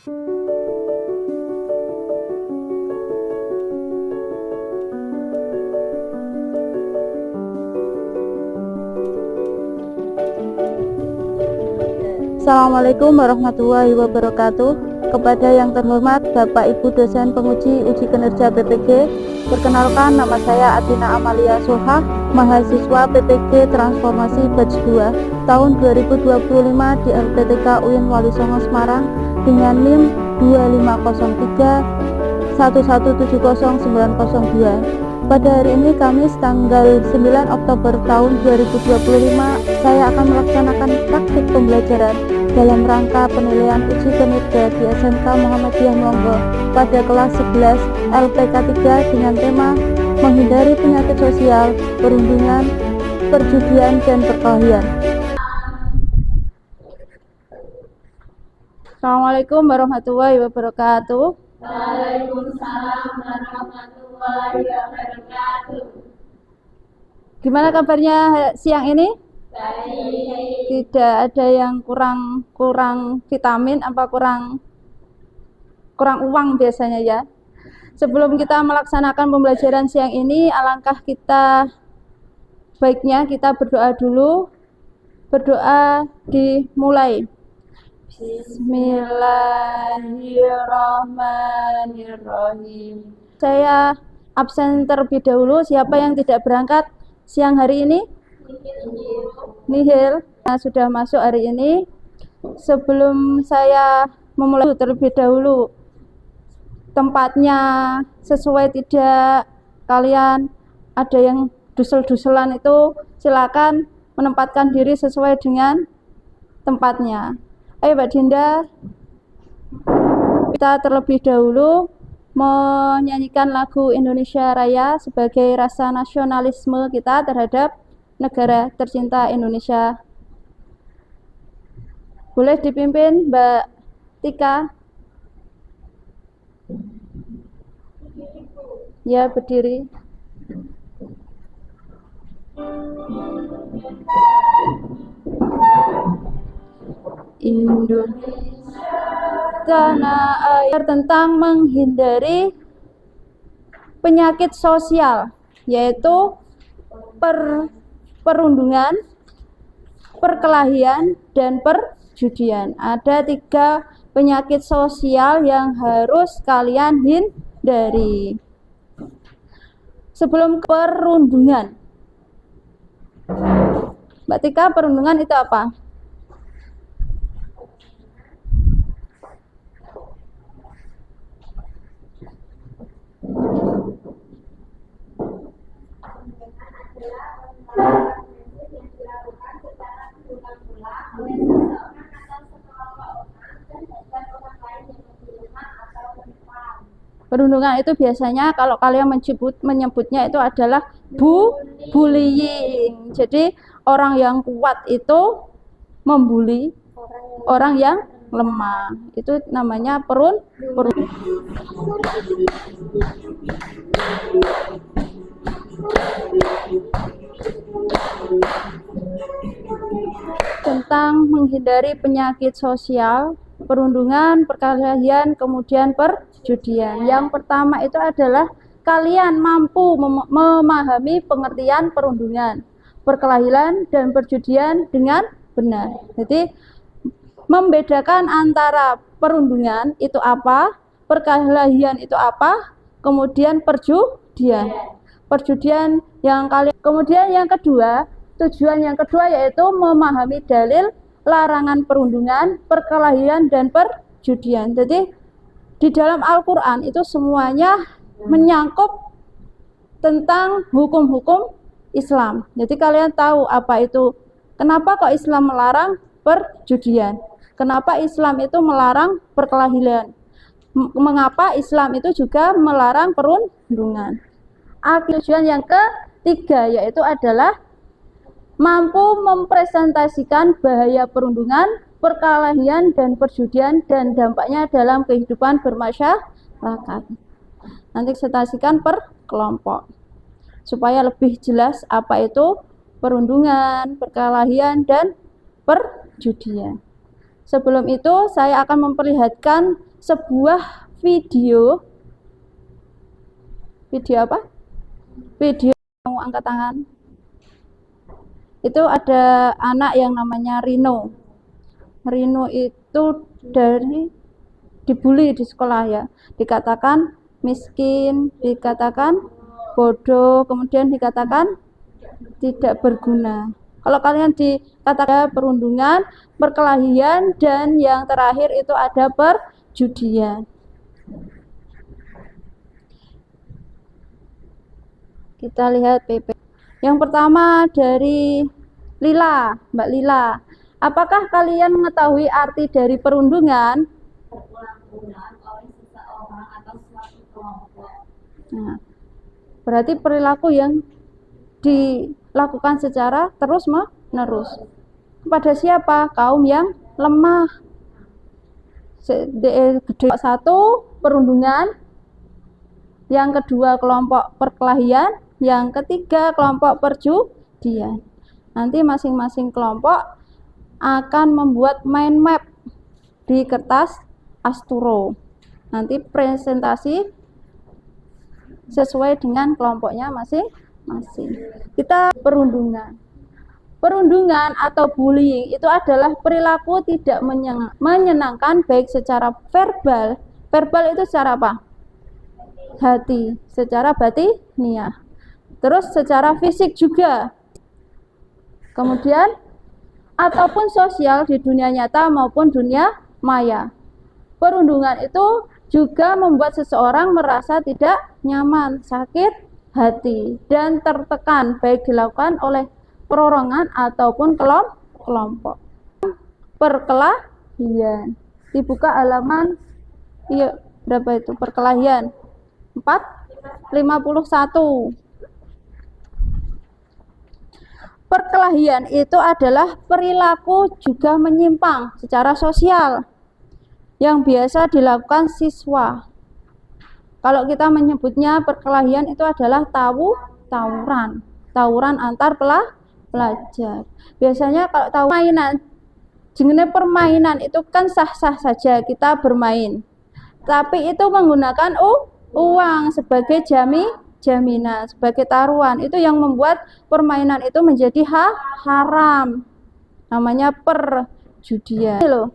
Assalamualaikum warahmatullahi wabarakatuh. Kepada yang terhormat Bapak Ibu dosen penguji uji kinerja PPG, perkenalkan nama saya Atina Amalia Soha, mahasiswa PPG Transformasi Batch 2 tahun 2025 di LPTK UIN Wali Songo Semarang dengan NIM 2503 1170902. Pada hari ini Kamis tanggal 9 Oktober tahun 2025, saya akan melaksanakan praktik pembelajaran dalam rangka penilaian uji kinerja di SMK Muhammadiyah Mlonggo pada kelas 11 LPK 3 dengan tema menghindari penyakit sosial, perundungan, perjudian, dan perkelahian. Assalamualaikum warahmatullahi wabarakatuh. Waalaikumsalam warahmatullahi wabarakatuh. Gimana kabarnya siang ini? Baik. Tidak ada yang kurang vitamin apa kurang uang biasanya ya. Sebelum kita melaksanakan pembelajaran siang ini, alangkah baiknya kita berdoa dulu. Berdoa dimulai. Bismillahirrahmanirrahim. Saya absen terlebih dahulu. Siapa yang tidak berangkat siang hari ini? Nihil. Sudah masuk hari ini. Sebelum saya memulai terlebih dahulu, tempatnya sesuai tidak, kalian ada yang dusel-duselan itu silakan menempatkan diri sesuai dengan tempatnya. Ayo Mbak Dinda, kita terlebih dahulu menyanyikan lagu Indonesia Raya sebagai rasa nasionalisme kita terhadap negara tercinta Indonesia. Boleh dipimpin Mbak Tika? Ya, berdiri. Indonesia tanah air, tentang menghindari penyakit sosial, yaitu perundungan, perkelahian, dan perjudian. Ada 3 penyakit sosial yang harus kalian hindari. Sebelum perundungan, Mbak Tika, perundungan itu apa? Perundungan itu biasanya kalau kalian menyebutnya itu adalah bullying. Jadi orang yang kuat itu membuli orang yang lemah. Itu namanya perundungan. Tentang menghindari penyakit sosial, perundungan, perkelahian, kemudian perjudian. Yang pertama itu adalah kalian mampu memahami pengertian perundungan, perkelahian, dan perjudian dengan benar. Jadi membedakan antara perundungan itu apa, perkelahian itu apa, kemudian perjudian. Perjudian yang kalian. Kemudian yang kedua, tujuan yang kedua yaitu memahami dalil larangan perundungan, perkelahian, dan perjudian. Jadi di dalam Al-Quran itu semuanya menyangkut tentang hukum-hukum Islam. Jadi kalian tahu apa itu, kenapa kok Islam melarang perjudian, kenapa Islam itu melarang perkelahian, mengapa Islam itu juga melarang perundungan. Tujuan yang ketiga yaitu adalah mampu mempresentasikan bahaya perundungan, perkelahian, dan perjudian dan dampaknya dalam kehidupan bermasyarakat. Nanti presentasikan per kelompok supaya lebih jelas apa itu perundungan, perkelahian, dan perjudian. Sebelum itu saya akan memperlihatkan sebuah video apa? Video, mau angkat tangan. Itu ada anak yang namanya Rino. Rino itu dibully di sekolah ya. Dikatakan miskin, dikatakan bodoh, kemudian dikatakan tidak berguna. Kalau kalian dikatakan perundungan, perkelahian, dan yang terakhir itu ada perjudian. Kita lihat PP. Yang pertama dari Lila, Mbak Lila. Apakah kalian mengetahui arti dari perundungan? Perundungan oleh seseorang atau suatu kelompok. Nah, berarti perilaku yang dilakukan secara terus-menerus. Kepada siapa? Kaum yang lemah. Satu, perundungan. Yang kedua, kelompok perkelahian. Yang ketiga, kelompok perjudian. Nanti masing-masing kelompok akan membuat mind map di kertas Asturo. Nanti presentasi sesuai dengan kelompoknya masing-masing. Kita perundungan. Perundungan atau bullying itu adalah perilaku tidak menyenangkan baik secara verbal. Verbal itu secara apa? Hati, secara batiniah. Terus secara fisik juga. Kemudian ataupun sosial di dunia nyata maupun dunia maya. Perundungan itu juga membuat seseorang merasa tidak nyaman, sakit hati, dan tertekan baik dilakukan oleh perorangan ataupun kelompok. Perkelahian. Dibuka halaman berapa itu? Perkelahian 451. Perkelahian itu adalah perilaku juga menyimpang secara sosial yang biasa dilakukan siswa. Kalau kita menyebutnya perkelahian itu adalah tawuran antar pelajar. Biasanya kalau jenenge permainan itu kan sah-sah saja kita bermain. Tapi itu menggunakan uang sebagai jaminan, sebagai taruhan. Itu yang membuat permainan itu menjadi haram. Namanya perjudian. Loh.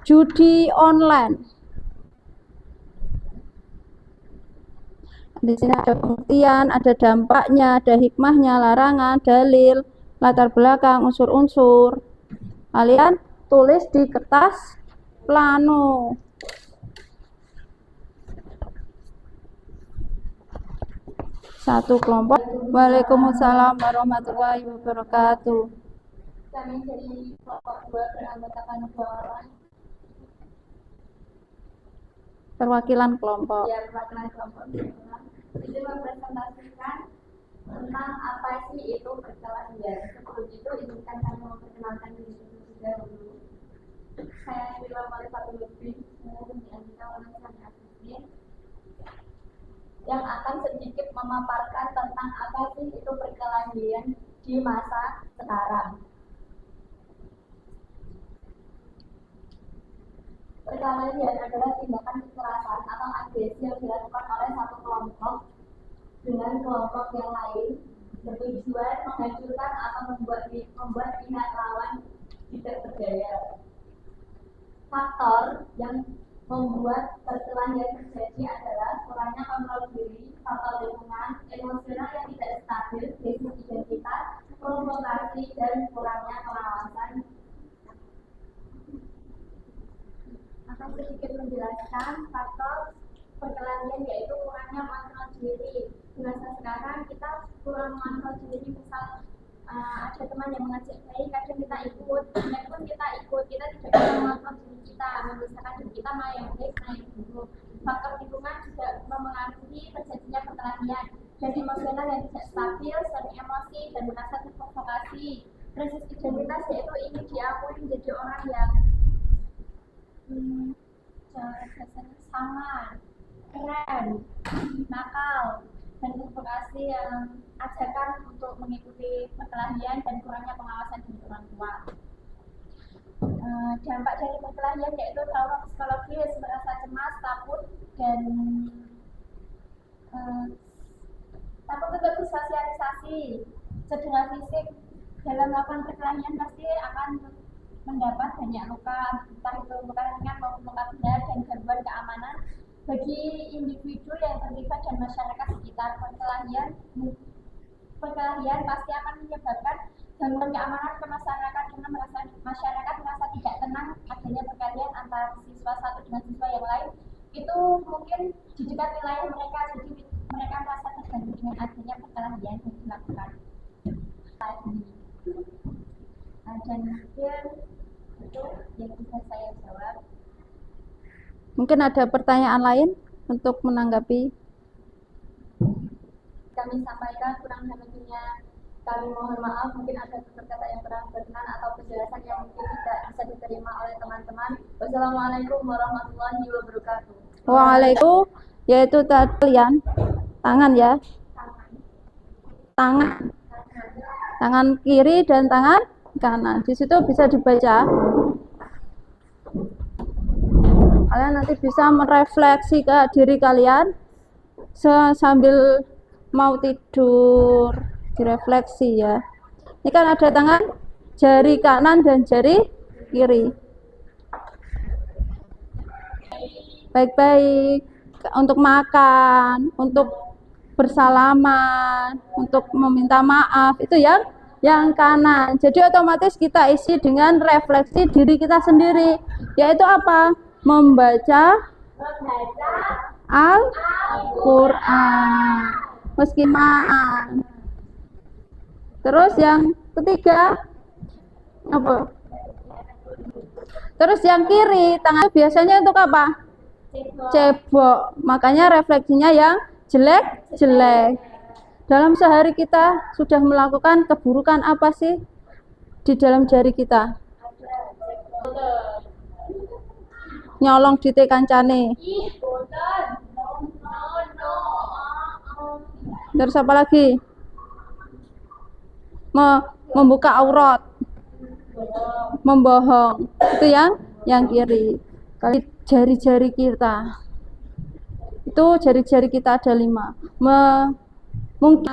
Judi online. Di sini ada pengertian, ada dampaknya, ada hikmahnya, larangan, dalil, latar belakang, unsur-unsur. Kalian tulis di kertas plano. Satu kelompok. Waalaikumsalam warahmatullahi wabarakatuh. Kami dari kelompok 2 beranggotakan 2 orang. Perwakilan kelompok. Ya, perwakilan kelompok itu mempresentasikan tentang apa sih itu perkelahian. Sebelum itu izinkan kami memperkenalkan diri terlebih dahulu. Saya Nabila Marifat Lutfi, menjadi oleh Sani Asistin, yang akan sedikit memaparkan tentang apa sih itu perkelahian di masa sekarang. Perkelahian adalah tindakan kekerasan atau agresi yang dilakukan oleh satu kelompok dengan kelompok yang lain bertujuan menghancurkan atau membuat pihak lawan tidak berdaya. Faktor yang membuat perkelahian terjadi adalah kurangnya kontrol diri, faktor lingkungan, emosional yang tidak stabil, krisis identitas, provokasi, dan kurangnya pengawasan. Akan sedikit menjelaskan faktor perkelahian yaitu kurangnya kontrol diri. Di masa sekarang kita kurang mengontrol diri, misal ada teman yang mengajak baik, kadang kita ikut, dan pun kita tidak bisa mengontrol diri kita, memisahkan diri kita mana yang baik, mana yang buruk. Faktor lingkungan juga mempengaruhi terjadinya perkelahian, dan emosional yang tidak stabil, sering emosi dan merasa terprovokasi. Krisis identitas yaitu ingin diakui menjadi orang yang sangat keren, nakal, dan provokasi yang ajakan untuk mengikuti perkelahian dan kurangnya pengawasan dari orang tua. dampak dari perkelahian yaitu trauma psikologis, merasa cemas, takut, dan takut untuk bersosialisasi, cedera fisik. Dalam melakukan perkelahian pasti akan mendapat banyak luka, entah itu luka ringan maupun luka berat, dan gangguan keamanan bagi individu yang terlibat dan masyarakat sekitar. Perkelahian pasti akan menyebabkan gangguan keamanan ke masyarakat karena masyarakat merasa tidak tenang adanya perkelahian antara siswa satu dengan siswa yang lain. Itu mungkin di dekat wilayah mereka, jadi mereka merasa terganggu dengan adanya perkelahian yang dilakukan. Dan mungkin itu yang bisa saya jawab. Mungkin ada pertanyaan lain untuk menanggapi? Kami sampaikan kurang lebihnya, kami mohon maaf. Mungkin ada kata-kata yang kurang berkenan atau penjelasan yang mungkin tidak bisa diterima oleh teman-teman. Wassalamualaikum warahmatullahi wabarakatuh. Waalaikumsalam, yaitu kalian tangan ya, tangan kiri dan tangan kanan. Di situ bisa dibaca. Kalian nanti bisa merefleksi ke diri kalian sambil mau tidur, direfleksi ya. Ini kan ada tangan jari kanan dan jari kiri. Baik-baik untuk makan, untuk bersalaman, untuk meminta maaf, itu yang kanan. Jadi otomatis kita isi dengan refleksi diri kita sendiri, yaitu apa? Membaca Al-Quran meskimaan. Terus yang ketiga apa? Terus yang kiri tangan biasanya untuk apa? Cebok. Makanya refleksinya yang jelek-jelek. Dalam sehari kita sudah melakukan keburukan apa sih di dalam jari kita? Nyolong di kancane. Terus apa lagi? Membuka aurat, membohong. Itu yang kiri. Kali jari-jari kita. Itu jari-jari kita ada 5. Mungkin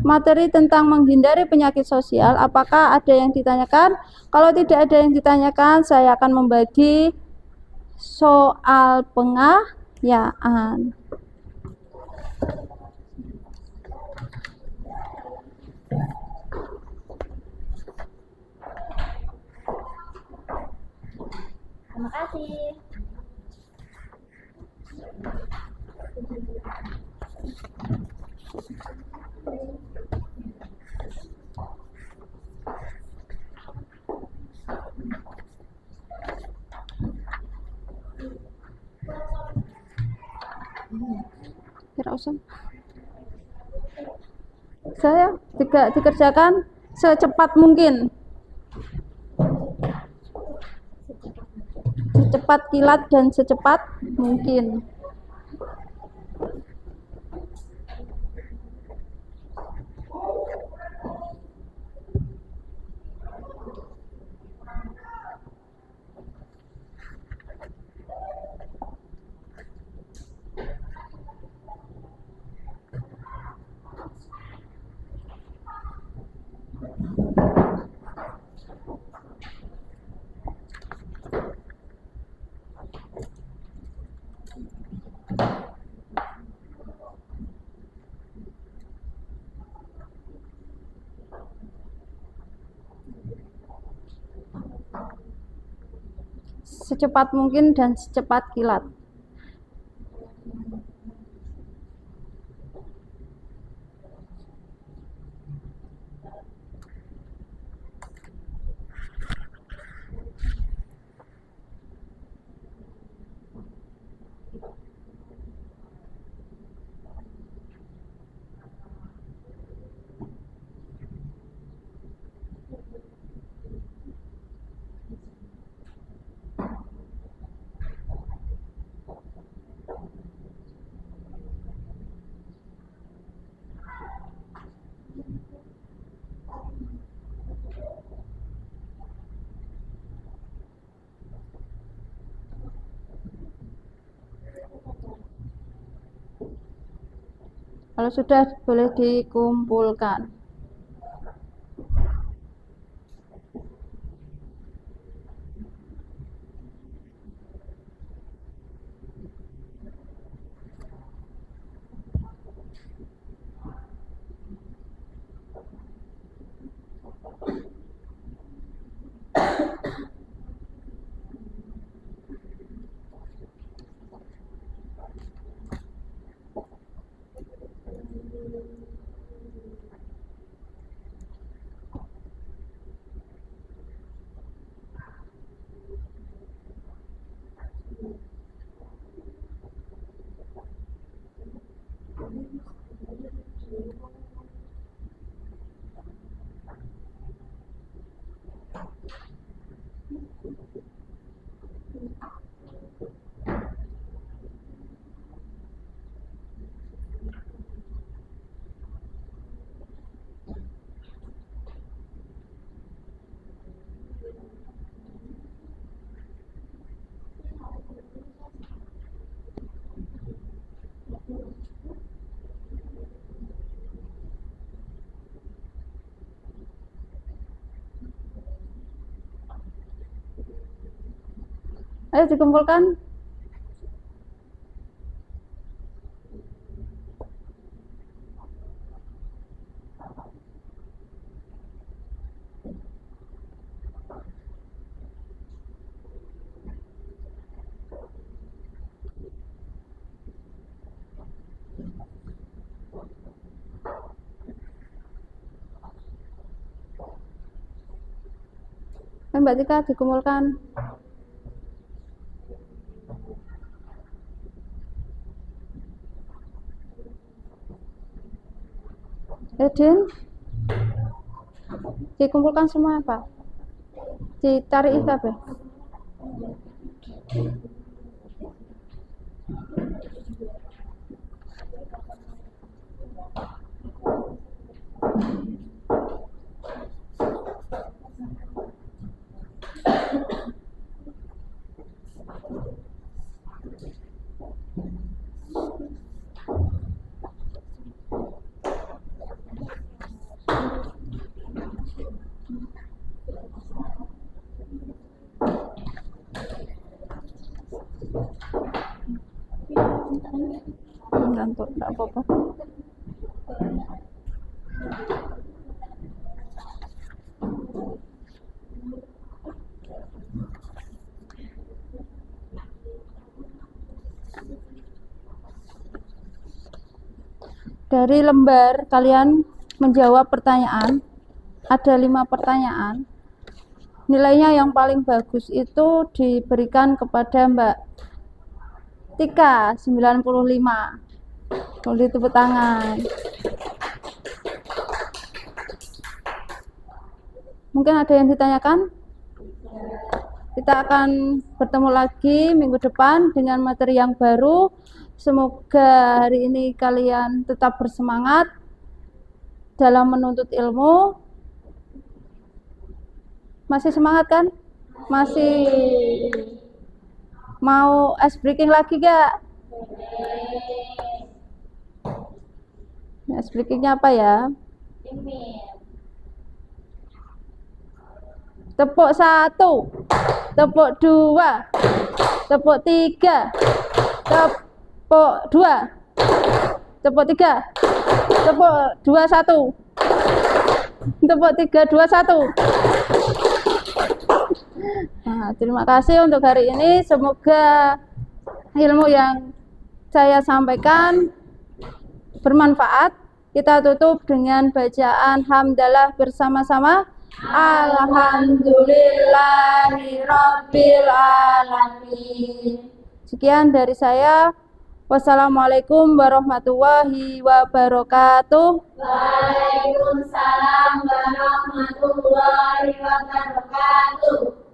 materi tentang menghindari penyakit sosial, apakah ada yang ditanyakan? Kalau tidak ada yang ditanyakan, saya akan membagi soal pengayaan. Terima kasih. Saya dikerjakan secepat mungkin, secepat kilat dan secepat mungkin. Secepat mungkin dan secepat kilat. Kalau sudah boleh dikumpulkan. Ayo dikumpulkan. Mbak Tika dikumpulkan. Edin dikumpulkan semua apa? Ditarik kabeh. Ngantuk, enggak apa-apa. Dari lembar kalian menjawab pertanyaan, ada 5 pertanyaan. Nilainya yang paling bagus itu diberikan kepada Mbak Tika 95. Boleh tepuk tangan. Mungkin ada yang ditanyakan? Kita akan bertemu lagi minggu depan dengan materi yang baru. Semoga hari ini kalian tetap bersemangat dalam menuntut ilmu. Masih semangat kan? Masih. Mau ice breaking lagi gak? Ice breakingnya apa ya? Tepuk 1, tepuk 2, tepuk 3, tepuk 2, tepuk 3, tepuk 2, 1, tepuk 3, 2, 1. Nah, terima kasih untuk hari ini. Semoga ilmu yang saya sampaikan bermanfaat. Kita tutup dengan bacaan hamdalah bersama-sama. Alhamdulillahirabbil alamin. Sekian dari saya. Wassalamualaikum warahmatullahi wabarakatuh. Waalaikumsalam warahmatullahi wabarakatuh.